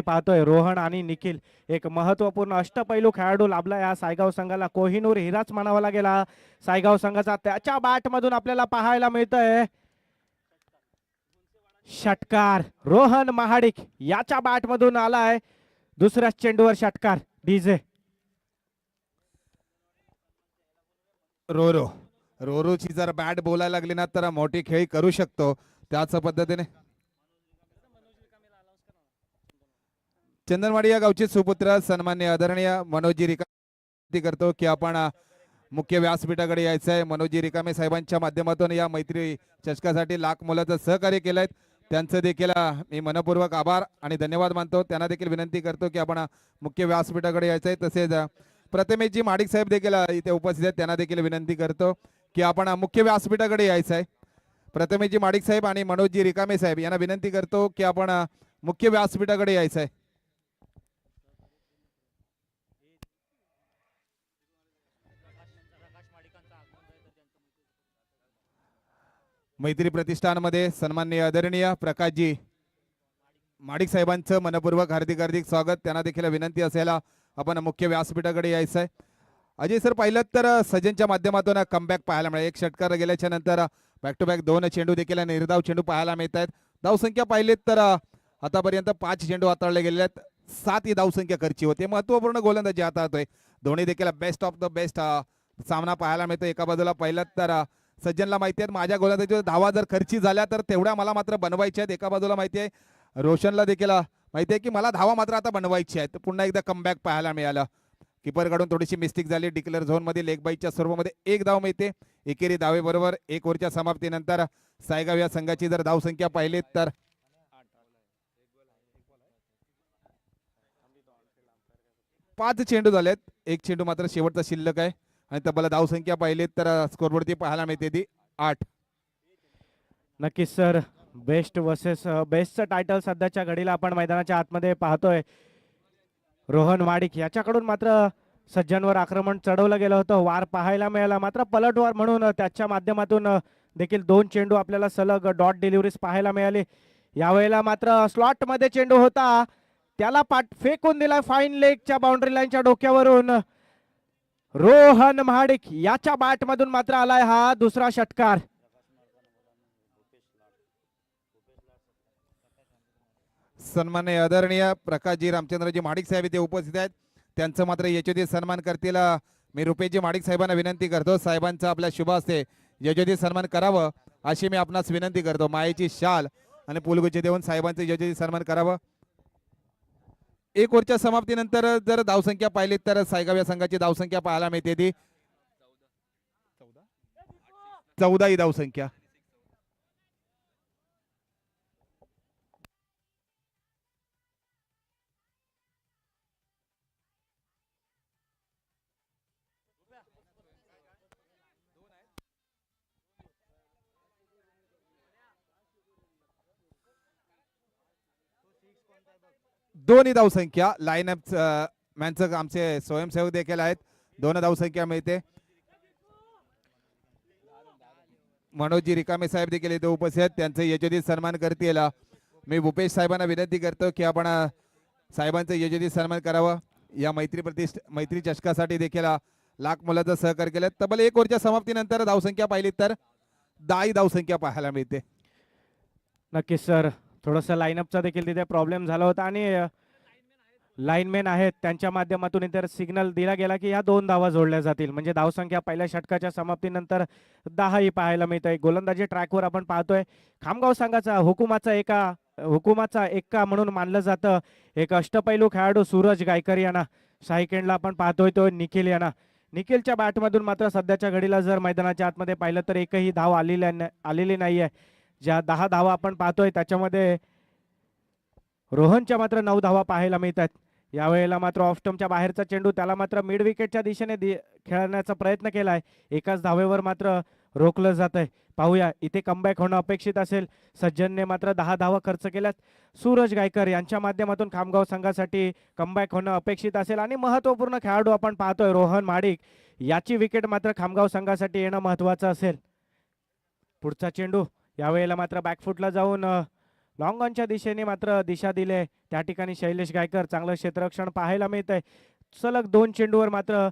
पाहतोय रोहन आणि निखिल एक महत्वपूर्ण अष्टपैलू खेळाडू लाभला या सायगाव संघाला. कोहिनूर हिराच म्हणावा लागेल सायगाव संघाचा. त्याच्या बॅट मधून आपल्याला पाहायला मिळतंय षटकार. रोहन महाडिक याच्या बॅट मधून आलाय दुसऱ्या चेंडूवर षटकार. डीजे रोरो रोरोची जर बॅट बोलायला लागली ना तर मोठी खेळी करू शकतो. त्याच पद्धतीने चंदनवाडी या गावचे सुपुत्र सन्मान्य आदरणीय मनोजी रिकामे करतो की आपण मुख्य व्यासपीठाकडे यायचं आहे. मनोजी रिकामे साहेबांच्या माध्यमातून या मैत्री चषकासाठी लाख मोलाचं सहकार्य केलंय. त्यांचं देखील मी मनपूर्वक आभार आणि धन्यवाद मानतो. त्यांना देखील विनंती करतो की आपण मुख्य व्यासपीठाकडे यायचं आहे. तसेच प्रथमेशजी माडिक साहेब देखील इथे उपस्थित आहेत. त्यांना देखील विनंती करतो की आपण मुख्य व्यासपीठाकडे यायचं आहे. प्रथमेशजी माडिक साहेब आणि मनोजी रिकामे साहेब यांना विनंती करतो की आपण मुख्य व्यासपीठाकडे यायचं आहे. मैत्री प्रतिष्ठानमध्ये सन्माननीय आदरणीय प्रकाशजी माडिक साहेबांचं मनपूर्वक हार्दिक हार्दिक स्वागत. त्यांना देखील विनंती असायला आपण मुख्य व्यासपीठाकडे यायचं आहे. अजय सर पाहिलं तर सज्जनच्या माध्यमातून कमबॅक पाहायला मिळेल. एक षटकार गेल्याच्या नंतर बॅक टू बॅक 2 चेंडू देखील निर्धाव चेंडू पाहायला मिळत आहेत. धावसंख्या पाहिलीत तर आतापर्यंत 5 चेंडू हाताळले गेले आहेत. 7 ही धावसंख्या खर्ची होते. महत्वपूर्ण गोलंदाजी हाताळतोय. दोन्ही देखील बेस्ट ऑफ द बेस्ट सामना पाहायला मिळतो. एका बाजूला पाहिलं तर सज्जनला माहिती आहे माझ्या गोलंदाजीवर धावा जर खर्ची झाल्या तर तेवढ्या मला मात्र बनवायच्या आहेत. एका बाजूला माहिती आहे रोशनला देखील माहिती आहे की मला धावा मात्र आता बनवायची आहेत. पुन्हा एकदा कमबॅक पाहायला मिळालं. कीपरकडून थोडीशी मिस्टेक झाली. डिक्लेअर झोनमध्ये लेग बाईच्या स्वरूपामध्ये 1 धाव मिळते. एकेरी धावेबरोबर 1 ओव्हरच्या समाप्तीनंतर सायगाव या संघाची जर धावसंख्या पाहिली तर 5 चेंडू झालेत. 1 चेंडू मात्र शेवटचा शिल्लक आहे आणि तब्बल धावसंख्या पाहिली तर स्कोरवरती पाहायला मिळते ती 8. नक्कीच सर. बेस्ट वर्सेस बेस्टचं टायटल सध्याच्या घडीला आपण मैदानाच्या आतमध्ये पाहतोय. रोहन माडिक याच्याकडून मात्र सज्जनवर आक्रमण चढवलं गेलं होतं. वार पाहायला मिळाला मात्र पलटवार म्हणून त्याच्या माध्यमातून देखील 2 चेंडू आपल्याला सलग डॉट डिलिव्हरीज पाहायला मिळाली. यावेळेला मात्र स्लॉट मध्ये चेंडू होता त्याला फेकून दिला फाईन लेगच्या बाउंड्री लाईनच्या डोक्यावरून. रोहन महाडिक याच्या बॅट मधून मात्र आलाय हा दुसरा षटकार. सन्माननीय आदरणीय प्रकाशजी रामचंद्रजी माडिक साहेब इथे उपस्थित आहेत. त्यांचं मात्र यशोदी सन्मान करतील. मी रुपेशजी माडिक साहेबांना विनंती करतो साहेबांचं आपल्या शुभ हस्ते यशोदी सन्मान करावं अशी मी आपणास विनंती करतो. मायेची शाल आणि पुलगुच्छ देऊन साहेबांचं यशोदी सन्मान करावं. 1 ओव्हरच्या समाप्तीनंतर जर धावसंख्या पाहिली तर सायगाव या संघाची धावसंख्या पाहायला मिळते ती 14 ही धावसंख्या. दोन्ही धावसंख्या लाईनअप मॅनचं आमचे स्वयंसेवक देखील आहेत. 2 धावसंख्या मिळते. मनोजी रिकामे साहेब देखील इथे उपस्थित आहेत. त्यांचे यशोदी सन्मान करतील. मी भूपेश साहेबांना विनंती करतो की आपण साहेबांचं यशोदी सन्मान करावं. या मैत्री चषकासाठी देखील लाख मोलाचं सहकार्य केलं. तब्बल 1 ओव्हरच्या समाप्तीनंतर धावसंख्या पाहिली तर 10 ही धावसंख्या पाहायला मिळते. नक्कीच सर. थोडंसं लाईनअपचा देखील तिथे प्रॉब्लेम झाला होता आणि लाईनमॅन आहेत त्यांच्या माध्यमातून इतर सिग्नल दिला गेला की ह्या 2 धावा जोडल्या जातील. म्हणजे धावसंख्या पहिल्या षटकाच्या समाप्तीनंतर 10 ही पाहायला मिळतंय. गोलंदाजी ट्रॅकवर आपण पाहतोय खामगाव संघाचा हुकुमाचा एक्का म्हणून मानलं जातं एक अष्टपैलू खेळाडू सूरज गायकर यांना. शाहीकेंडला आपण पाहतोय तो निखिल यांना. निखिलच्या बॅटमधून मात्र सध्याच्या घडीला जर मैदानाच्या आतमध्ये पाहिलं तर एकही धाव आलेली नाहीये. ज्या 10 धावा आपण पाहतोय त्याच्यामध्ये रोहनच्या मात्र 9 धावा पाहायला मिळतात. यावेळेला मात्र ऑफ स्टंपच्या बाहेरचा चेंडू त्याला मात्र मिड विकेटच्या दिशेने खेळण्याचा प्रयत्न केलाय. एकाच धावेवर मात्र रोखलं जात आहे. पाहूया इथे कमबॅक होणं अपेक्षित असेल. सज्जनने मात्र 10 धावा खर्च केल्यात. सूरज गायकर यांच्या माध्यमातून खामगाव संघासाठी कमबॅक होणं अपेक्षित असेल आणि महत्वपूर्ण खेळाडू आपण पाहतोय रोहन माडिक याची विकेट मात्र खामगाव संघासाठी येणं महत्वाचं असेल. पुढचा चेंडू यावेळेला मात्र बॅकफुटला जाऊन लॉंग ऑनच्या दिशेने मात्र दिशा दिले. त्या ठिकाणी शैलेश गायकर चांगलं क्षेत्ररक्षण पाहायला मिळतंय. सलग 2 चेंडूवर मात्र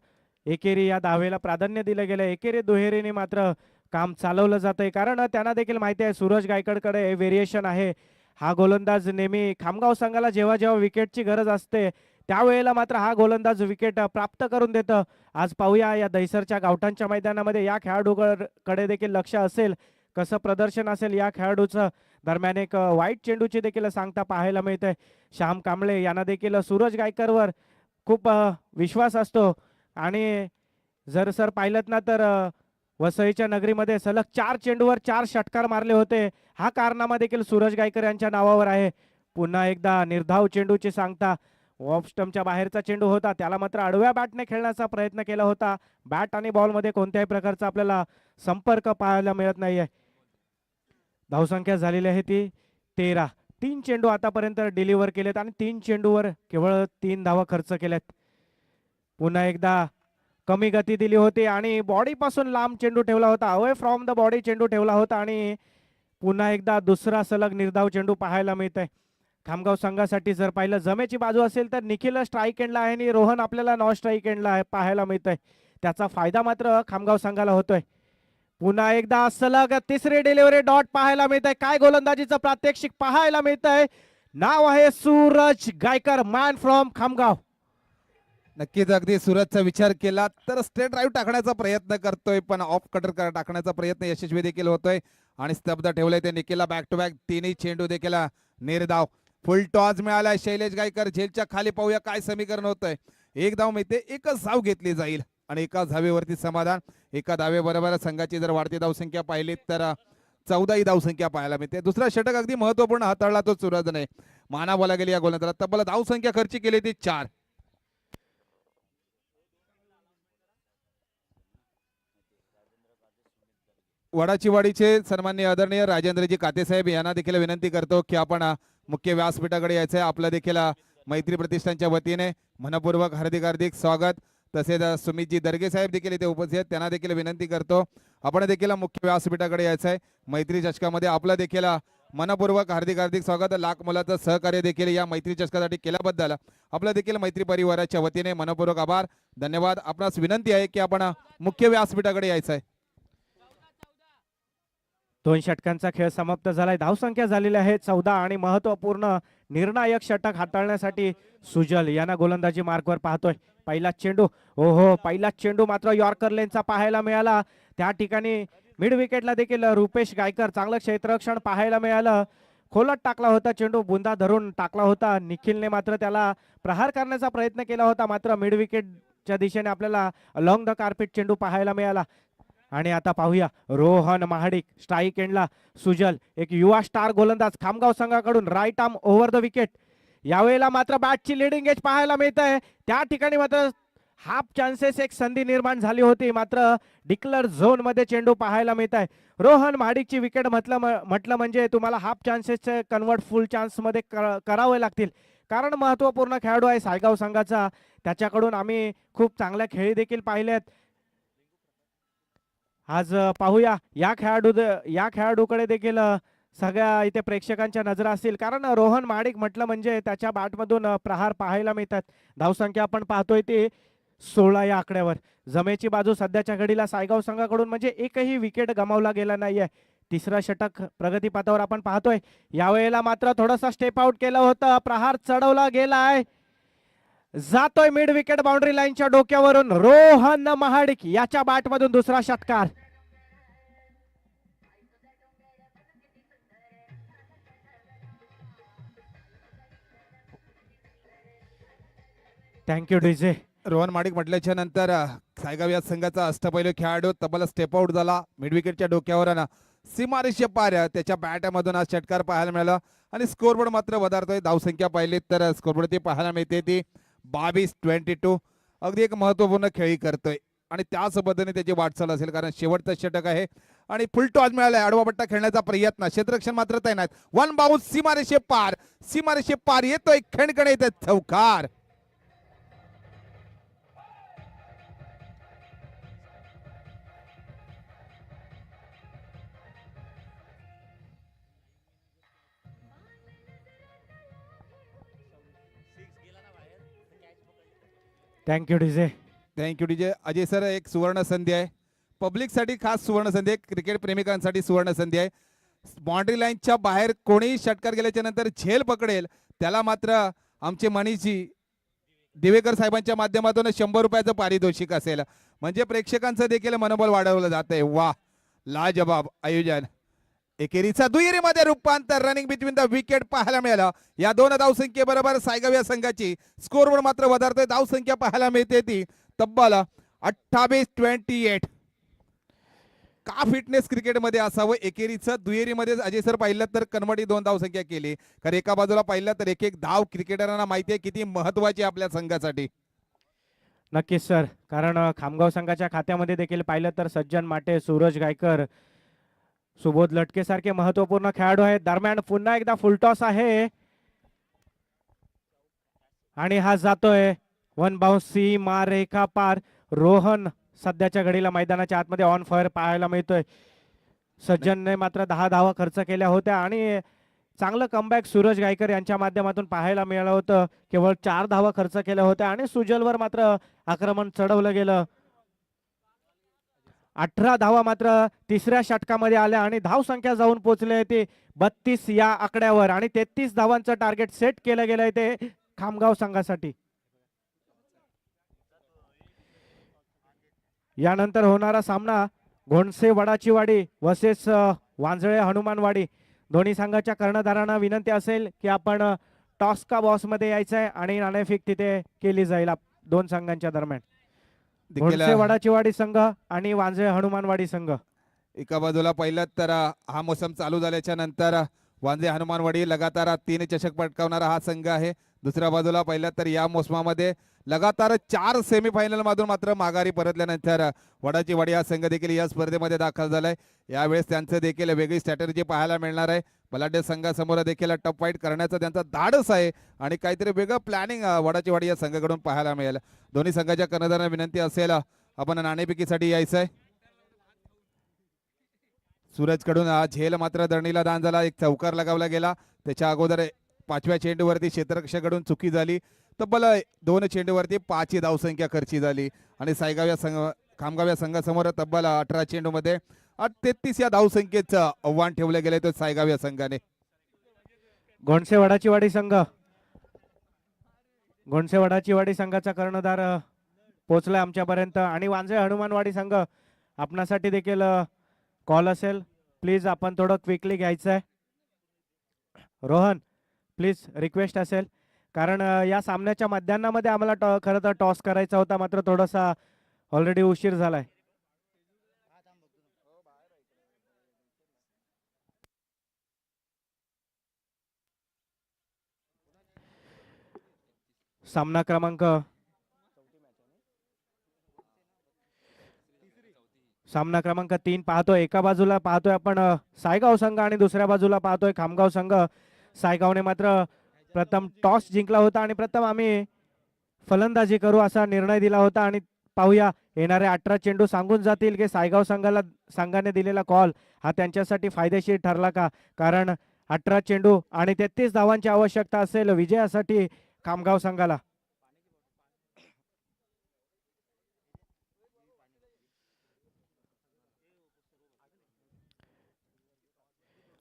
एकेरी या धावेला प्राधान्य दिलं गेलं. एकेरी दुहेरीने मात्र काम चालवलं जातंय, कारण त्यांना देखील माहिती आहे सूरज गायकवाडकडे व्हेरिएशन आहे. हा गोलंदाज नेहमी खामगाव संघाला जेव्हा जेव्हा विकेटची गरज असते त्यावेळेला मात्र हा गोलंदाज विकेट प्राप्त करून देतं. आज पाहूया या दहिसरच्या गावठाणच्या मैदानामध्ये या खेळाडूकडे देखील लक्ष असेल, कसं प्रदर्शन असेल या खेळाडूचं. दरम्यान एक वाईट चेंडूची देखील सांगता पाहायला मिळते. श्याम कांबळे यांना देखील सूरज गायकरवर खूप विश्वास असतो. आणि जर सर पाहिलं ना तर वसईच्या नगरीमध्ये सलग 4 चेंडूवर 4 षटकार मारले होते. हा कारनामा देखील सूरज गायकर यांच्या नावावर आहे. पुन्हा एकदा निर्धाव चेंडूची सांगता. ऑफ स्टंपच्या बाहेरचा चेंडू होता, त्याला मात्र आडव्या बॅटने खेळण्याचा प्रयत्न केला होता. बॅट आणि बॉलमध्ये कोणत्याही प्रकारचा आपल्याला संपर्क पाहायला मिळत नाहीये. धावसंख्या झालेली आहे ती 13. 3 चेंडू आतापर्यंत डिलिव्हर केलेत आणि 3 चेंडूवर केवळ 3 धावा खर्च केल्यात. पुन्हा एकदा कमी गती दिली होती आणि बॉडी पासून लांब चेंडू ठेवला होता. अवे फ्रॉम द बॉडी चेंडू ठेवला होता आणि पुन्हा एकदा दुसरा सलग निर्धाव चेंडू पाहायला मिळतंय. खामगाव संघासाठी जर पाहिलं जमेची बाजू असेल तर निखिल स्ट्राईक एंडला आहे आणि रोहन आपल्याला नॉन स्ट्राईक एंडला आहे पाहायला मिळतंय. त्याचा फायदा मात्र खामगाव संघाला होतोय. पुन्हा एकदा सलग तिसरी डिलिव्हरी डॉट पाहायला मिळतंय. काय गोलंदाजीचं प्रात्यक्षिक पाहायला मिळतंय. नाव आहे सूरज गायकर, मॅन फ्रॉम खामगाव. नक्कीच अगदी सूरजचा विचार केला तर स्ट्रेट ड्राईव्ह टाकण्याचा प्रयत्न करतोय, पण ऑफ कटर टाकण्याचा प्रयत्न यशस्वी देखील होतोय आणि स्तब्ध ठेवलंय ते निखिलला. बॅक टू बॅक तिन्ही चेंडू देखील निर्धाव. फुल टॉस मिळाला शैलेश गायकर. झेलच्या खाली पाहूया काय समीकरण होतंय. एक धाव मिळते, एकच धाव घेतली जाईल आणि एका धावेवरती समाधान. एका धावेबरोबर संघाची जर वाढती धावसंख्या पाहिली तर 14 ही धावसंख्या पाहायला मिळते. दुसरा षटक अगदी महत्वपूर्ण हाताळला तो सूरजने. माना बोला गेली या गोलंदाजाला. तब्बल धावसंख्या खर्ची केली ती 4. वडाचीवाडीचे सन्माननीय आदरणीय राजेंद्रजी कातेसाहेब यांना देखील विनंती करतो की आपण मुख्य व्यासपीठाकडे यायचं आहे. आपलं देखील मैत्री प्रतिष्ठानच्या वतीने मनपूर्वक हार्दिक हार्दिक स्वागत. तसेच सुमितजी दर्गे साहेब देखील इथे उपस्थित आहेत, त्यांना देखील विनंती करतो आपण देखील मुख्य व्यासपीठाकडे यायचं आहे. मैत्री चषकामध्ये आपलं देखील मनपूर्वक हार्दिक हार्दिक स्वागत. लाख मुलाचं सहकार्य देखील या मैत्री चषकासाठी केल्याबद्दल आपलं देखील मैत्री परिवाराच्या वतीने मनपूर्वक आभार, धन्यवाद. आपणास विनंती आहे की आपण मुख्य व्यासपीठाकडे यायचं आहे. 2 षटकांचा खेळ समाप्त झालाय. धावसंख्या झालेली आहे 14 आणि महत्वपूर्ण निर्णायक षटक हाताळण्यासाठी सुजल यांना गोलंदाजी मार्कवर पाहतोय. पहिला चेंडू, ओहो पहिला चेंडू मात्र यॉर्कर लेनचा पाहायला मिळाला. त्या ठिकाणी मिड विकेटला देखील रुपेश गायकर चांगलं क्षेत्ररक्षण पाहायला मिळालं. खोलत टाकला होता चेंडू, बुंदा धरून टाकला होता. निखिलने मात्र त्याला प्रहार करण्याचा प्रयत्न केला होता, मात्र मिड विकेटच्या दिशेने आपल्याला लॉंग द कार्पेट चेंडू पाहायला मिळाला. आणि आता पाहूया रोहन महाडिक स्ट्राईक एंडला. सुजल एक युवा स्टार गोलंदाज खामगाव संघाकडून right arm over the wicket. यावेळेला मात्र बॅटची लिडिंग एज पाहायला मिळत आहे. त्या ठिकाणी मात्र हाफ चान्सेस एक संधी निर्माण झाली होती, मात्र डिक्लर झोन मध्ये चेंडू पाहायला मिळत आहे. रोहन महाडिकची विकेट म्हटलं म्हणजे तुम्हाला हाफ चान्सेसचे कन्वर्ट फुल चान्स मध्ये करावे लागतील, कारण महत्वपूर्ण खेळाडू आहे सायगाव संघाचा. त्याच्याकडून आम्ही खूप चांगल्या खेळी देखील पाहिल्यात. आज पाहूया या खेळाडूकडे देखील सगळ्या इथे प्रेक्षकांच्या नजरा असतील, कारण रोहन महाडिक म्हटलं म्हणजे त्याच्या बॅटमधून प्रहार पाहायला मिळतात. धावसंख्या आपण पाहतोय ती 16 या आकड्यावर. जमेची बाजू सध्याच्या घडीला सायगाव संघाकडून म्हणजे एकही विकेट गमावला गेला नाहीये. तिसरा षटक प्रगतीपथावर आपण पाहतोय. यावेळेला मात्र थोडासा स्टेप आउट केलं होतं, प्रहार चढवला गेलाय, जातोय मिड विकेट बाउंड्री लाईनच्या डोक्यावरून. रोहन महाडिक याच्या बॅटमधून दुसरा षटकार. Thank you DJ. रोहन महाडिक म्हटल्याच्या नंतर सायगाव या संघाचा अष्टपैलू खेळाडू तब्बल स्टेप आउट झाला मिड विकेटच्या डोक्यावर. सीमारेषे पार त्याच्या बॅटमधून आज षटकार पाहायला मिळाला आणि स्कोरबोर्ड मात्र वधारतोय. धावसंख्या पाहिली तर स्कोरबोर्ड ती पाहायला मिळते ती 22-22. अगदी एक महत्वपूर्ण खेळी करतोय आणि त्याच पद्धतीने त्याची वाटचाल असेल, कारण शेवटचं षटक आहे आणि फुल टॉस मिळालाय. आडवा पट्टा खेळण्याचा प्रयत्न, क्षेत्ररक्षण मात्र तैनात. वन बाउन्स सीमारेषे पार येतोय खणखण येते चौकार. Thank you DJ. Thank you DJ. Ajay sir, एक सुवर्ण संधी आहे पब्लिकसाठी, खास सुवर्ण संधी आहे, क्रिकेट प्रेमिकांसाठी सुवर्ण संधी आहे. बाउंड्री लाईनच्या बाहेर कोणीही षटकार गेल्याच्या नंतर झेल पकडेल त्याला मात्र आमचे मनीषजी दिवेकर साहेबांच्या माध्यमातून 100 रुपयाचं पारितोषिक असेल. म्हणजे प्रेक्षकांचं देखील मनोबल वाढवलं जात आहे. वा, लाजबाब आयोजन. एकेरीचा दुहेरीमध्ये रूपांतर, रनिंग बिटवीन द विकेट पाहायला मिळालं. या 2 धावसंख्येबरोबर सायगाव या संघाची स्कोरवर मात्र वधारते. धावसंख्या पाहायला मिळते ती तब्बल 28-28. का फिटनेस क्रिकेटमध्ये असावं. एकेरीचं दुहेरीमध्ये अजय सर पाहिलं तर कन्वर्टी 2 धावसंख्या केली, कारण एका बाजूला पाहिलं तर एक एक धाव क्रिकेटरांना माहिती आहे किती महत्वाची आपल्या संघासाठी. नक्कीच सर, कारण खामगाव संघाच्या खात्यामध्ये देखील पाहिलं तर सज्जन माटे, सूरज गायकर, सुबोध लटके सारखे महत्वपूर्ण खेळाडू आहेत. दरम्यान पुन्हा एकदा फुलटॉस आहे आणि हा जातोय वन बाउन्स सीमा रेखा पार. रोहन सध्याच्या घडीला मैदानाच्या आतमध्ये ऑन फायर पाहायला मिळतोय. सज्जनने मात्र 10 धावा खर्च केल्या होत्या आणि चांगलं कमबॅक सूरज गायकर यांच्या माध्यमातून पाहायला मिळालं होतं. केवळ 4 धावा खर्च केल्या होत्या आणि सुजलवर मात्र आक्रमण चढवलं गेलं. 18 धावा मात्र तिसऱ्या षटकामध्ये आल्या आणि धावसंख्या जाऊन पोहोचले ते 32 या आकड्यावर आणि 33 धावांचं टार्गेट सेट केलं गेलंय ते खामगाव संघासाठी. यानंतर होणारा सामना घोणसे वडाचीवाडी वर्सेस वांजळे हनुमानवाडी. दोन्ही संघाच्या कर्णधारांना विनंती असेल की आपण टॉस का बॉस मध्ये यायचं आहे आणि नाणेफेक तिथे केली जाईल 2 संघांच्या दरम्यान. घोणसे वडाचीवाडी संघ आणि वांजळे हनुमानवाडी संघ. एका बाजूला पाहिलं तर हा मोसम चालू झाल्याच्या नंतर वांजे हनुमानवाडी लगातार 3 चषक पटकावणारा हा संघ आहे. दुसऱ्या बाजूला पाहिलं तर या मोसमामध्ये लगातार 4 सेमीफायनल मधून मात्र माघारी परतल्यानंतर वडाची वाडी हा संघ देखील या स्पर्धेमध्ये दाखल झालाय. यावेळेस त्यांचं देखील वेगळी स्ट्रॅटेजी पाहायला मिळणार आहे. बलाढ्य संघासमोर देखील टफ फाईट करण्याचं त्यांचा धाडस आहे आणि काहीतरी वेगळं प्लॅनिंग वडाची वाडी या संघाकडून पाहायला मिळेल. दोन्ही संघाच्या कर्णधारांना विनंती असेल आपण नाणेफेकीसाठी यायचं आहे. सूरज कडून झेल मात्र दरणीला दान झाला. एक चौकार लगावला गेला. त्याच्या अगोदर 5व्या चेंडूवरती क्षेत्ररक्षकाकडून चुकी झाली. तब्बल 2 चेंडूवरती 5 ही धावसंख्या खर्ची झाली आणि सायगाव या संघ खामगाव या संघासमोर तब्बल 18 चेंडूमध्ये 33 या धावसंख्येचं आव्हान ठेवलं गेले तर सायगाव या संघाने. घोणसे वडाचीवाडी संघ, घोणसे वडाचीवाडी संघाचा कर्णधार पोहोचलाय आमच्यापर्यंत आणि वांजळे हनुमानवाडी संघ आपणासाठी देखील कॉल असेल. प्लीज आपण थोडं क्विकली घ्यायचं आहे. रोहन प्लीज रिक्वेस्ट असेल, कारण या सामन्याच्या मध्यान्नामध्ये आम्हाला खरं तर टॉस करायचा होता, मात्र थोडासा ऑलरेडी उशीर झालाय. सामना क्रमांक 3 पाहतोय. एका बाजूला पाहतोय आपण सायगाव संघ आणि दुसऱ्या बाजूला पाहतोय खामगाव संघ. सायगावने मात्र प्रथम टॉस जिंकला होता आणि प्रथम आम्ही फलंदाजी करू असा निर्णय दिला होता आणि पाहूया येणारे 18 चेंडू सांगून जातील की सायगाव संघाने दिलेला कॉल हा त्यांच्यासाठी फायदेशीर ठरला का, कारण 18 चेंडू आणि 33 धावांची आवश्यकता असेल विजयासाठी खामगाव संघाला.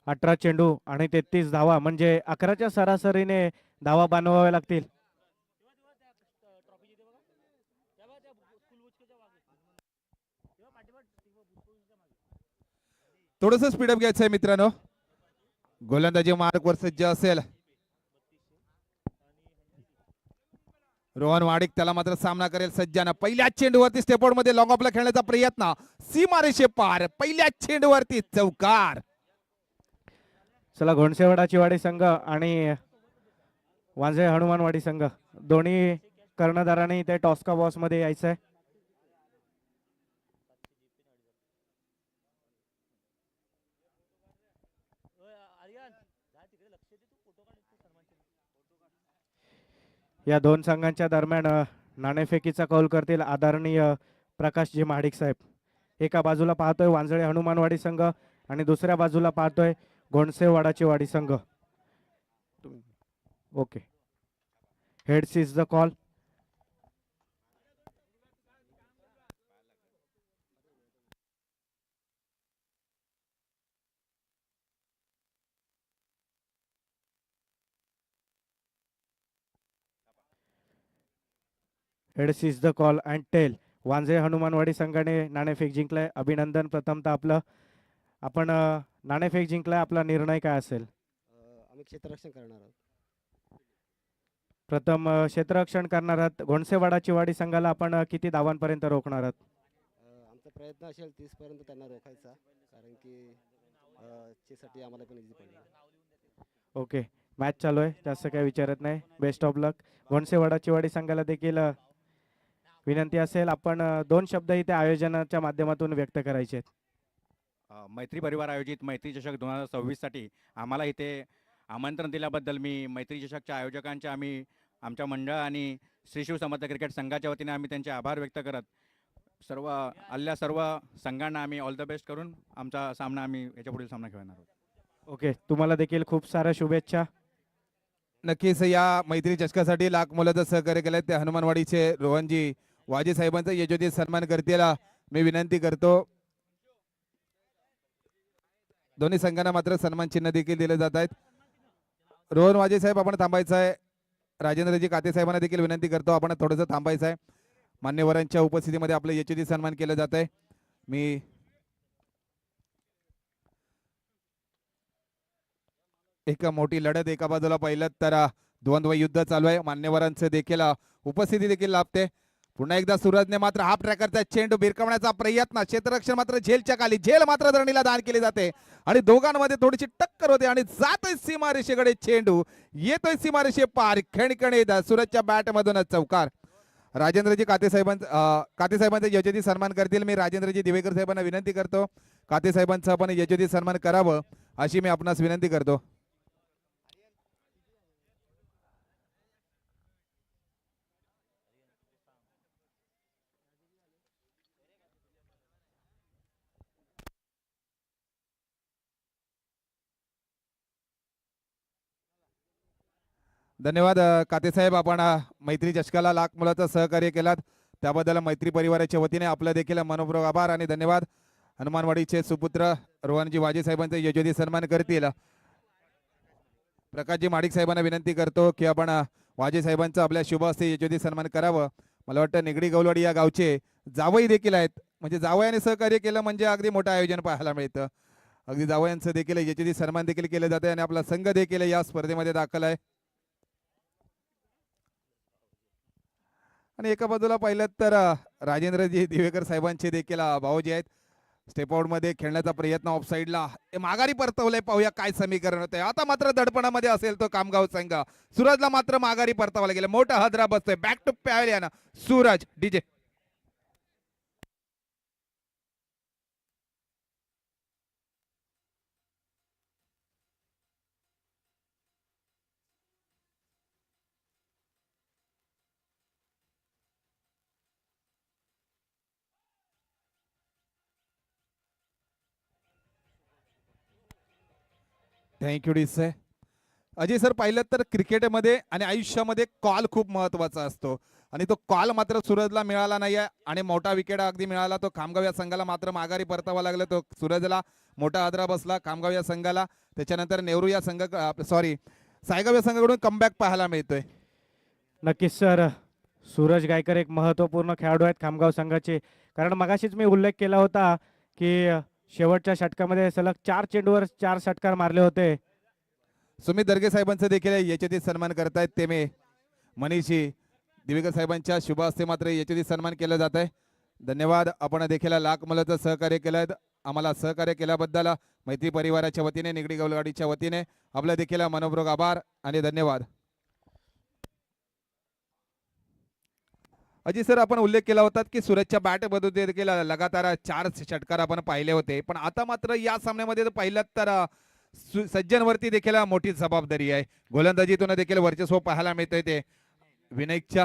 अठरा चेंडू आणि 33 धावा म्हणजे 11च्या सरासरीने धावा बनवाव्या लागतील. थोडस स्पीडअप घ्यायचं आहे मित्रांनो. गोलंदाजी मार्कवर सज्ज असेल रोहन वाडिक, त्याला मात्र सामना करेल सज्जाना. पहिल्या चेंडूवरती स्टेपआउट मध्ये लॉंग ऑफला खेळण्याचा प्रयत्न, सीमारेषे पार, पहिल्या चेंडूवरती चौकार. चला घोणसेवाडाची वाडी संघ आणि वांजळे हनुमानवाडी संघ दोन्ही कर्णधारांनी ते टॉस्का बॉस मध्ये यायचं आहे. या 2 संघांच्या दरम्यान नाणेफेकीचा कौल करतील आदरणीय प्रकाशजी महाडिक साहेब. एका बाजूला पाहतोय वांजळे हनुमानवाडी संघ आणि दुसऱ्या बाजूला पाहतोय घोणसेवाडाची वाडी संघ. Okay, heads is the call. Head sees the call and tail. वांझे हनुमानवाडी संघाने नाणेफेक जिंकलाय. अभिनंदन. प्रथमतः आपलं आपण नाणेफेक जिंकलाय. आपला निर्णय काय असेल? आम्ही क्षेत्ररक्षण करणार आहोत. प्रथम क्षेत्ररक्षण करणार आहात. घोणसेवाडा चिवाडी संघाला आपण किती धावांपर्यंत रोखणार आहात? आमचा प्रयत्न असेल 30 पर्यंत त्यांना रोखायचा, कारण की चेसाठी आम्हाला पण इझी पडणार. ओके, मॅच चालू आहे, जास्त काही विचारत नाही. बेस्ट ऑफ लक. घोणसेवाडा चिवाडी संघाला देखील विनंती असेल, आपण 2 शब्द इथे आयोजनाच्या माध्यमातून व्यक्त करायचे आहेत. मैत्री परिवार आयोजित मैत्री चषक 2026 साठी आम्हाला इथे आमंत्रण दिल्याबद्दल मी मैत्री चषकच्या आयोजकांच्या आमच्या मंडळ आणि श्री शिव समर्थ क्रिकेट संघाच्या वतीने आम्ही त्यांचे आभार व्यक्त करत सर्व संघांना आम्ही ऑल द बेस्ट करून आमचा सामना आम्ही याच्या पुढील सामना खेळणार आहोत. ओके, तुम्हाला देखील खूप साऱ्या शुभेच्छा. नक्कीच या मैत्री चषकासाठी लाख मोलाचं सहकार्य केलं ते हनुमानवाडीचे रोहनजी वाजे साहेबांचा यशोचित सन्मान करतील मी विनंती करतो. दोन्ही संघांना मात्र सन्मान चिन्ह देखील दिले जात आहेत. रोहन वाजे साहेब आपण थांबायचं आहे. राजेंद्रजी काते साहेबांना देखील विनंती करतो आपण थोडंसं थांबायचं आहे. मान्यवरांच्या उपस्थितीमध्ये आपलं यशोचित सन्मान केलं जात आहे. मी एक मोठी लढत एका बाजूला पाहिलं तर द्वंद्व युद्ध चालू आहे. मान्यवरांचं देखील उपस्थिती देखील लाभते. पुन्हा एकदा सूरजने मात्र हाफ ट्रॅकरचा चेंडू भिरकवण्याचा प्रयत्न, क्षेत्ररक्षण मात्र झेलच्या खाली, झेल मात्र धरणीला दान केली जाते आणि दोघांमध्ये थोडीशी टक्कर होते आणि जातोय सीमारेषेकडे चेंडू, येतोय सीमारेषे पार. खणखणीत सूरजच्या बॅट मधून चौकार. राजेंद्रजी काते साहेबांचा यशोचित सन्मान करतील. मी राजेंद्रजी दिवेकर साहेबांना विनंती करतो काते साहेबांचा आपण यशोचित सन्मान करावं अशी मी आपणास विनंती करतो. धन्यवाद काते साहेब, आपण मैत्री चषकाला लाख मोलाचं सहकार्य केलात त्याबद्दल मैत्री परिवाराच्या वतीने आपलं देखील मनपूर्वक आभार आणि धन्यवाद. हनुमानवाडीचे सुपुत्र रोहनजी वाजे साहेबांचा यशोचित सन्मान करतील. प्रकाशजी माडिक साहेबांना विनंती करतो की आपण वाजे साहेबांचा आपल्या शुभ हस्ते यशोचित सन्मान करावं. मला वाटतं निगडी गवलवाडी या गावचे जावई देखील आहेत, म्हणजे जावयाने सहकार्य केलं म्हणजे अगदी मोठं आयोजन पाहायला मिळतं. अगदी जावयांचं देखील यशोचित सन्मान देखील केलं जाते आणि आपला संघ देखील या स्पर्धेमध्ये दाखल आहे. आणि एका बाजूला पाहिलं तर राजेंद्रजी दिवेकर साहेबांचे देखील भाऊजी आहेत. स्टेप आउट मध्ये खेळण्याचा प्रयत्न ऑफ साईडला माघारी परतवलंय. पाहूया काय समीकरण होतंय. आता मात्र दडपणामध्ये असेल तो कामगाव संघ. सूरजला मात्र माघारी परतवायला गेलं. मोठा हादरा बसतोय. Back to pavilion. Suraj DJ thank you डी से. अजय सर, पाहिलं तर क्रिकेटमध्ये आणि आयुष्यामध्ये कॉल खूप महत्वाचा असतो आणि तो कॉल मात्र सूरजला मिळाला नाहीये आणि मोठा विकेट अगदी मिळाला तो खामगाव या संघाला मात्र माघारी परतावा लागला. तो सूरजला मोठा आदरा बसला खामगाव या संघाला. त्याच्यानंतर नेहरू या संघ सायगाव या संघाकडून कमबॅक पाहायला मिळतोय. नक्कीच सर, सूरज गायकर एक महत्त्वपूर्ण खेळाडू आहेत खामगाव संघाचे. कारण मगाशीच मी उल्लेख केला होता की शेवटच्या षटकामध्ये सलग 4 चेंडूवर 4 षटकार मारले होते. सुमित दर्गे साहेबांचं देखील यशोचित सन्मान करतायत ते मी मनीषी दिवेकर साहेबांच्या शुभ हस्ते मात्र यशोचित सन्मान केलं जात आहे. धन्यवाद. आपण देखील लाख मोलाचं सहकार्य केलं. आम्हाला सहकार्य केल्याबद्दल मैत्री परिवाराच्या वतीने निगडी गवलवाडीच्या वतीने आपलं देखील मनपूर्वक आभार आणि धन्यवाद. अजय सर, आपण उल्लेख केला होता की सूरजच्या बॅट मधून देखील लगातार 4 षटकार आपण पाहिले होते, पण आता मात्र या सामन्यामध्ये पाहिलं तर सज्जनवरती देखील मोठी जबाबदारी आहे. गोलंदाजीतून देखील वर्चस्व पाहायला मिळतंय. ते विनायक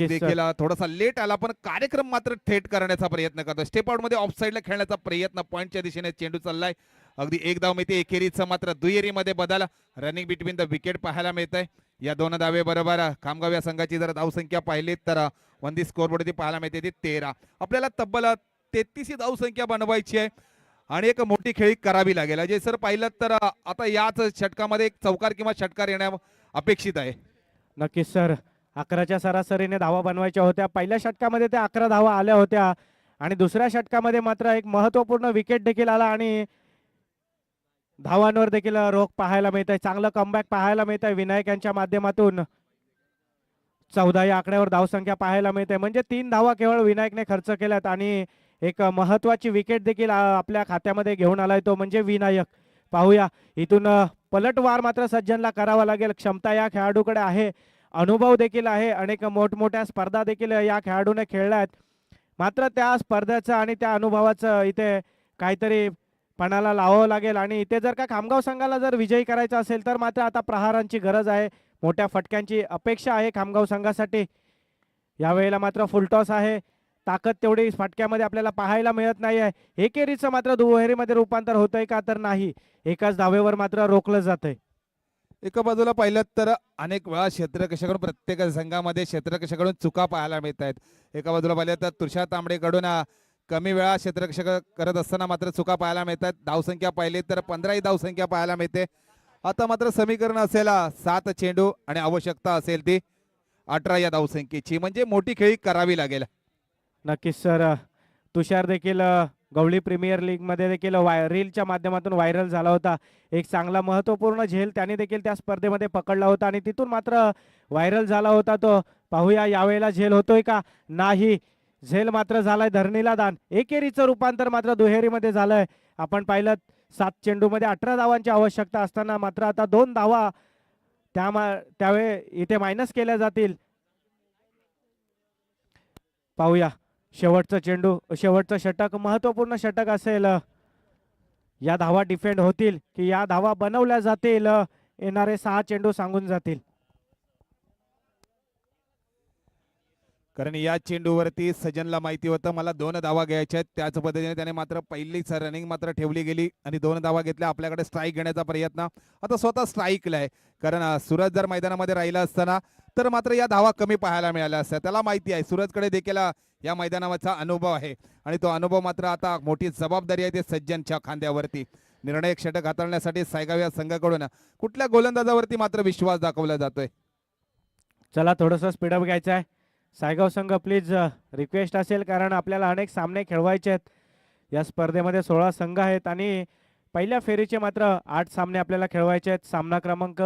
देखील थोडासा लेट आला पण कार्यक्रम मात्र थेट करण्याचा प्रयत्न करतो. स्टेप आउट मध्ये ऑफ साईडला खेळण्याचा प्रयत्न, पॉईंटच्या दिशेने चेंडू चाललाय. अगदी एक धाव मिळते. एकेरीचं मात्र दुहेरीमध्ये बदल. रनिंग बिटवीन द विकेट पाहायला मिळतंय. या 2 धावे बरोबर खामगाव या संघाची जर धावसंख्या पाहिली तर वनदी स्कोरबोर्ड पाहायला मिळते ती 13. आपल्याला तब्बल 33 ही धावसंख्या बनवायची आहे आणि एक मोठी खेळी करावी लागेल. अजय सर, पाहिलं तर आता याच षटकामध्ये एक चौकार किंवा षटकार येण्या अपेक्षित आहे. नक्कीच सर, 11च्या सरासरीने धावा बनवायच्या होत्या. पहिल्या षटकामध्ये त्या 11 धावा आल्या होत्या आणि दुसऱ्या षटकामध्ये मात्र एक महत्वपूर्ण विकेट देखील आला आणि धावांवर देखील रोख पाहायला मिळत आहे. चांगलं कमबॅक पाहायला मिळत आहे विनायक यांच्या माध्यमातून. 14 या आकड्यावर धावसंख्या पाहायला मिळते, म्हणजे 3 धावा केवळ विनायकने खर्च केल्यात आणि एक महत्वाची विकेट देखील आपल्या खात्यामध्ये घेऊन आलाय तो म्हणजे विनायक. पाहूया इथून पलटवार मात्र सज्जनला करावा लागेल. क्षमता या खेळाडूकडे आहे, अनुभव देखील आहे, अनेक मोठमोठ्या स्पर्धा देखील या खेळाडूने खेळल्या आहेत. मात्र त्या स्पर्धेचं आणि त्या अनुभवाचं इथे काहीतरी पणाला लावावं लागेल आणि इथे जर का खामगाव संघाला जर विजयी करायचा असेल तर मात्र आता प्रहारांची गरज आहे, मोठ्या फटक्यांची अपेक्षा आहे खामगाव संघासाठी. यावेळेला मात्र फुलटॉस आहे, ताकद तेवढी फटक्यामध्ये आपल्याला पाहायला मिळत नाही आहे. एकेरीचं मात्र दुहेरीमध्ये रूपांतर होतंय का तर नाही, एकाच धावेवर मात्र रोखलं जातंय. एका बाजूला पाहिलं तर अनेक वेळा क्षेत्ररक्षकाकडून प्रत्येक संघामध्ये क्षेत्ररक्षकाकडून चुका पाहायला मिळत आहेत. एका बाजूला पाहिलं तर तुषार तांबडेकडून कमी वेळा क्षेत्ररक्षक करत असताना मात्र चुका पाहायला मिळतात. धावसंख्या पाहिली तर 15 धावसंख्या पाहायला मिळते. आता मात्र समीकरण असेल 7 चेंडू आणि आवश्यकता असेल ती 18 या धावसंख्येची, म्हणजे मोठी खेळी करावी लागेल. नक्कीच सर. तुषार देखील गवळी प्रीमियर लीग मध्ये देखील रीलच्या माध्यमातून व्हायरल झाला होता. एक चांगला महत्वपूर्ण झेल त्याने देखील त्या स्पर्धेमध्ये पकडला होता आणि तिथून मात्र व्हायरल झाला होता तो. पाहूया यावेळेला झेल होतोय का. नाही, झेल मात्र झालाय धरणीला दान. एकेरीचं रूपांतर मात्र दुहेरीमध्ये झालंय. आपण पाहिलं 7 चेंडूमध्ये 18 धावांची आवश्यकता असताना मात्र आता 2 धावा त्यावेळी इथे मायनस केल्या जातील. पाहूया शेवटचं चेंडू, शेवटचं षटक महत्वपूर्ण षटक असेल. या धावा डिफेंड होतील की या धावा बनवल्या जातील, येणारे 6 चेंडू सांगून जातील. कारण या चेंडूवरती सज्जनला माहिती होतं मला 2 धावा घ्यायच्या आहेत, त्याच पद्धतीने त्याने मात्र पहिलीच रनिंग मात्र ठेवली गेली आणि 2 धावा घेतल्या. आपल्याकडे स्ट्राईक घेण्याचा प्रयत्न, आता स्वतः स्ट्राईकला आहे. कारण सूरज जर मैदानामध्ये राहिला असताना तर मात्र या धावा कमी पाहायला मिळाल्या असत्या. त्याला माहिती आहे, सूरजकडे देखील या मैदानाचा अनुभव आहे आणि तो अनुभव मात्र आता मोठी जबाबदारी आहे ते सज्जनच्या खांद्यावरती. निर्णायक षटक हाताळण्यासाठी सायगाव या संघाकडून कुठल्या गोलंदाजावरती मात्र विश्वास दाखवला जातोय. चला थोडंसं स्पीडअप घ्यायचं आहे. सायगाव संघ प्लीज रिक्वेस्ट असेल, कारण आपल्याला अनेक सामने खेळवायचे आहेत. या स्पर्धेमध्ये 16 संघ आहेत आणि पहिल्या फेरीचे मात्र 8 सामने आपल्याला खेळवायचे आहेत. सामना क्रमांक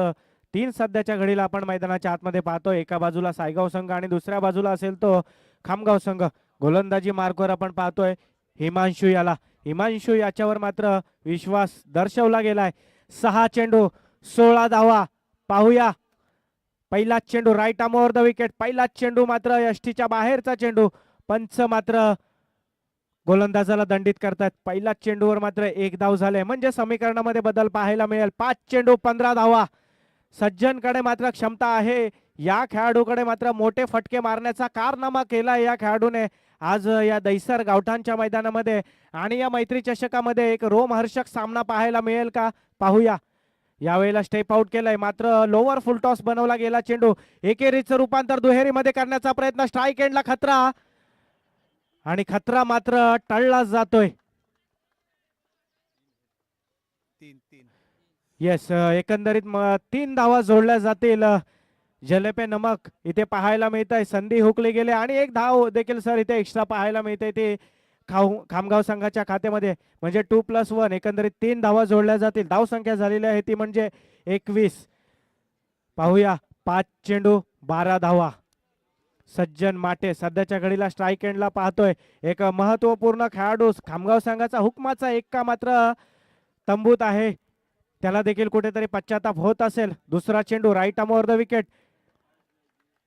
3 सध्याच्या घडीला आपण मैदानाच्या आतमध्ये पाहतोय. एका बाजूला सायगाव संघ आणि दुसऱ्या बाजूला असेल तो खामगाव संघ. गोलंदाजी मार्कवर आपण पाहतोय हिमांशू याला. हिमांशू याच्यावर मात्र विश्वास दर्शवला गेलाय. 6 चेंडू 16 धावा. पाहूया पहिलाच चेंडू right arm over the wicket. पहिलाच चेंडू मात्र यष्टीच्या बाहेरचा चेंडू. पंच मात्र गोलंदाजाला दंडित करतात. पहिल्याच चेंडूवर मात्र 1 धाव झाले, म्हणजे समीकरणामध्ये बदल पाहायला मिळेल. 5 चेंडू 15 धावा. सज्जनकडे मात्र क्षमता आहे, या खेळाडूकडे मात्र मोठे फटके मारण्याचा कारनामा केला या खेळाडूने आज या दैसर गावठाणच्या मैदानामध्ये. आणि या मैत्री चषकामध्ये एक रोमहर्षक सामना पाहायला मिळेल का, पाहूया. यावेळेला स्टेप आउट केलाय, मात्र लोअर फुल टॉस बनवला गेला चेंडू. एकेरीचं रूपांतर दुहेरीमध्ये करण्याचा प्रयत्न. स्ट्राईक एंडला खतरा आणि खतरा मात्र टळला जातोय. येस, एकंदरीत 3 धावा जोडल्या जातील. जलेपे नमक इथे पाहायला मिळत आहे. संधी हुकली गेले आणि 1 धाव देखील सर इथे एक्स्ट्रा पाहायला मिळते ते खामगाव संघाच्या खात्यामध्ये, म्हणजे 2+1 एकंदरीत 3 धावा जोडल्या जातील. धाव संख्या झालेली आहे ती म्हणजे 21. पाहूया 5 चेंडू 12 धावा. सज्जन माटे सध्याच्या घडीला स्ट्राईक एंडला पाहतोय. एक महत्वपूर्ण खेळाडू खामगाव संघाचा हुकमाचा एक्का मात्र तंबूत आहे, त्याला देखील कुठेतरी पश्चाताप होत असेल. दुसरा चेंडू right arm over the wicket.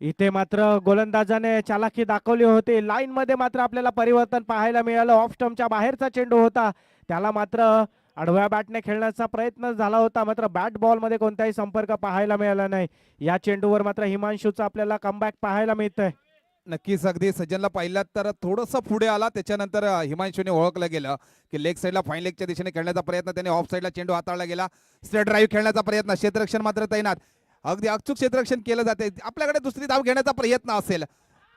इथे मात्र गोलंदाजाने चालाकी दाखवली होती. लाईन मध्ये मात्र आपल्याला परिवर्तन पाहायला मिळालं. ऑफ स्टंपच्या बाहेरचा चेंडू होता, त्याला मात्र आडव्या बॅटने खेळण्याचा प्रयत्न झाला होता, मात्र बॅट बॉल मध्ये कोणताही संपर्क पाहायला मिळाला नाही. या चेंडूवर मात्र हिमांशूचा आपल्याला कमबॅक पाहायला मिळतंय. नक्कीच अगदी सज्जनला पाहिलं तर थोडंसं पुढे आला, त्याच्यानंतर हिमांशूने ओळखलं गेलं की लेग साईडला फाईन लेगच्या दिशेने खेळण्याचा प्रयत्न, त्याने ऑफ साईडला चेंडू हाताळला गेला. स्ट्रेट ड्राईव्ह खेळण्याचा प्रयत्न, क्षेत्ररक्षण मात्र तैनात, अगदी अचूक क्षेत्ररक्षण केलं जाते. आपल्याकडे दुसरी धाव घेण्याचा प्रयत्न असेल.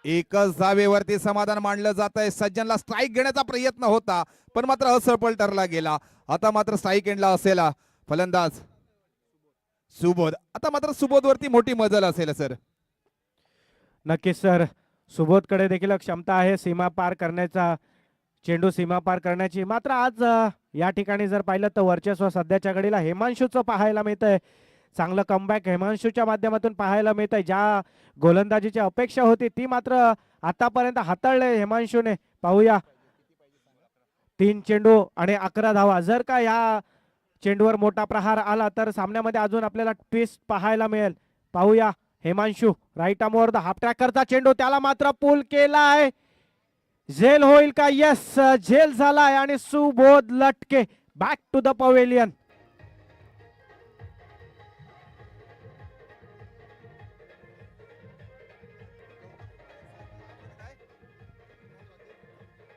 एकच धावेवरती समाधान मानलं जात आहे. सज्जनला स्ट्राईक घेण्याचा प्रयत्न होता पण मात्र असफल ठरला गेला. आता मात्र स्ट्राईक एंडला असेल फलंदाज सुबोध. आता मात्र सुबोध वरती मोठी मजल असेल सर. नक्कीच सर, सुबोधकडे देखील क्षमता आहे सीमा पार करण्याचा, चेंडू सीमा पार करण्याची. मात्र आज या ठिकाणी जर पाहिलं तर वर्चस्व सध्याच्या घडीला हिमांशूचं पाहायला मिळतंय. चांगलं कमबॅक हिमांशूच्या माध्यमातून पाहायला मिळतंय. ज्या गोलंदाजीची अपेक्षा होती ती मात्र आतापर्यंत हाताळले हिमांशूने. पाहूया, 3 चेंडू आणि 11 धावा. जर का या चेंडूवर मोठा प्रहार आला तर सामन्यामध्ये अजून आपल्याला ट्विस्ट पाहायला मिळेल. पाहूया, हिमांशू राईट आर्मवर द हाफ ट्रॅकरचा चेंडू, त्याला मात्र पुल केलाय. झेल होईल का? यस, झेल झालाय आणि सुबोध लटके बॅक टू द पवेलियन.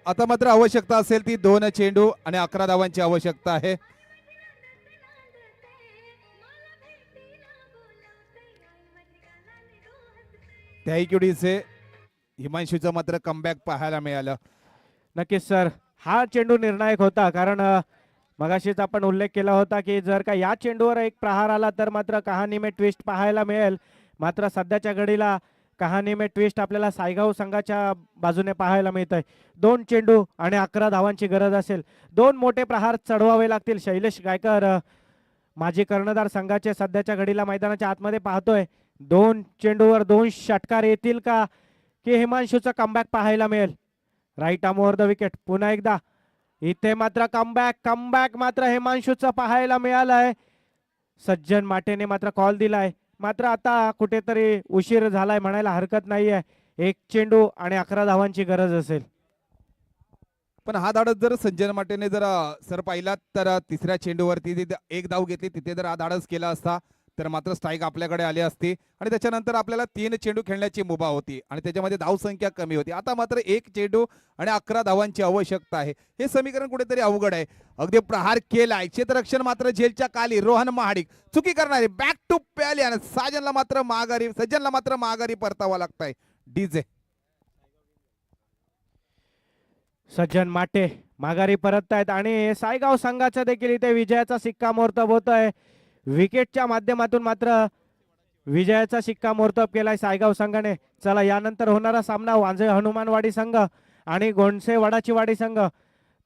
आता मात्र आवश्यकता असेल ती 2 चेंडू आणि 11 धावांची आवश्यकता आहे. त्याही किडीचे हिमांशूचं मात्र कमबॅक पाहायला मिळालं. नक्कीच सर, हा चेंडू निर्णायक होता. कारण मगाशीच आपण उल्लेख केला होता की जर का या चेंडूवर एक प्रहार आला तर मात्र कहाणी में ट्विस्ट पाहायला मिळेल. मात्र सध्याच्या घडीला कहाणी में ट्विस्ट आपल्याला सायगाव संघाच्या बाजूने पाहायला मिळत आहे. 2 चेंडू आणि 11 धावांची गरज असेल. 2 मोठे प्रहार चढवावे लागतील. शैलेश गायकर माजी कर्णधार संघाचे सध्याच्या घडीला मैदानाच्या आतमध्ये पाहतोय. 2 चेंडूवर 2 षटकार येतील का की हिमांशूचा कमबॅक पाहायला मिळेल. Right arm over the wicket. पुन्हा एकदा इथे मात्र कमबॅक मात्र हिमांशूचा पाहायला मिळालाय. सज्जन माटेने मात्र कॉल दिलाय. मात्र आता कुठेतरी उशीर झालाय म्हणायला हरकत नाहीये. 1 चेंडू आणि 11 धावांची गरज असेल. पण हा धाडस जर संजय माटेने जर सर पाहिलात तर तिसऱ्या चेंडूवरती तिथे 1 धाव घेतली, तिथे जर हा धाडस केला असता तर मात्र स्ट्राईक आपल्याकडे आली असती आणि त्याच्यानंतर आपल्याला 3 चेंडू खेळण्याची मुभा होती आणि त्याच्यामध्ये धावसंख्या कमी होती. आता मात्र 1 चेंडू आणि 11 धावांची आवश्यकता आहे. हे समीकरण कुठेतरी अवघड आहे. अगदी प्रहार केलाय, क्षेत्ररक्षण मात्र झेलच्या खाली. रोहन महाडिक चुकी करणारे, बॅक टू प्याली आणि सज्जनला मात्र माघारी परतावा लागताय. डीजे सज्जन माटे माघारी परततायत आणि सायगाव संघाचा देखील इथे विजयाचा शिक्कामोर्तब होत आहे. विकेटच्या माध्यमातून मात्र विजयाचा शिक्कामोर्तब केलाय सायगाव संघाने. चला, यानंतर होणारा सामना वांजे हनुमानवाडी संघ आणि गोंडसे वडाची वाडी संघ.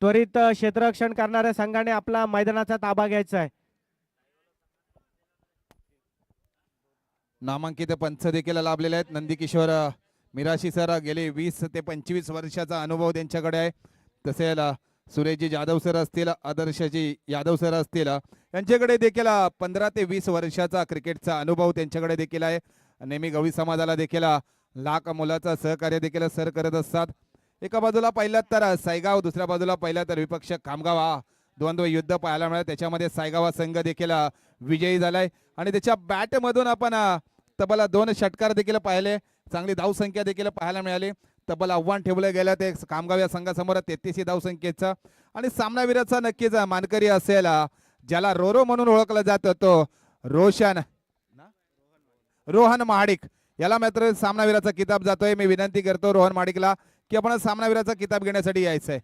त्वरित क्षेत्ररक्षण करणाऱ्या संघाने आपला मैदानाचा ताबा घ्यायचा आहे. नामांकित पंच देखील लाभलेले आहेत. नंदकिशोर मिराशी सर, गेले 20 ते 25 वर्षाचा अनुभव त्यांच्याकडे आहे. तसेच सुरेशजी जाधव सर असतील, आदर्शजी यादव सर असतील, यांच्याकडे देखील 15 ते 20 वर्षाचा क्रिकेटचा अनुभव त्यांच्याकडे देखील आहे. नेहमी गवळी समाजाला देखील लाख मुलाचा सहकार्य देखील सर करत असतात. एका बाजूला पाहिलं तर सायगाव, दुसऱ्या बाजूला पाहिलं तर विपक्ष खामगाव. हा द्वंद्व युद्ध पाहायला मिळालं. त्याच्यामध्ये सायगाव संघ देखील विजयी झालाय आणि त्याच्या बॅटमधून आपण तब्बल 2 षटकार देखील पाहिले. चांगली धावसंख्या देखील पाहायला मिळाली. तब्बल आव्हान ठेवलं गेलं ते खामगाव या संघासमोर 33 धावसंख्येचं. आणि सामनावीराचा नक्कीच मानकरी असेल ज्याला रोरो म्हणून ओळखलं जात होतो, रोहन महाडिक. याला मात्र सामनावीराचा किताब जातोय. मी विनंती करतो रोहन महाडिकला की आपण सामनावीराचा किताब घेण्यासाठी यायचंय.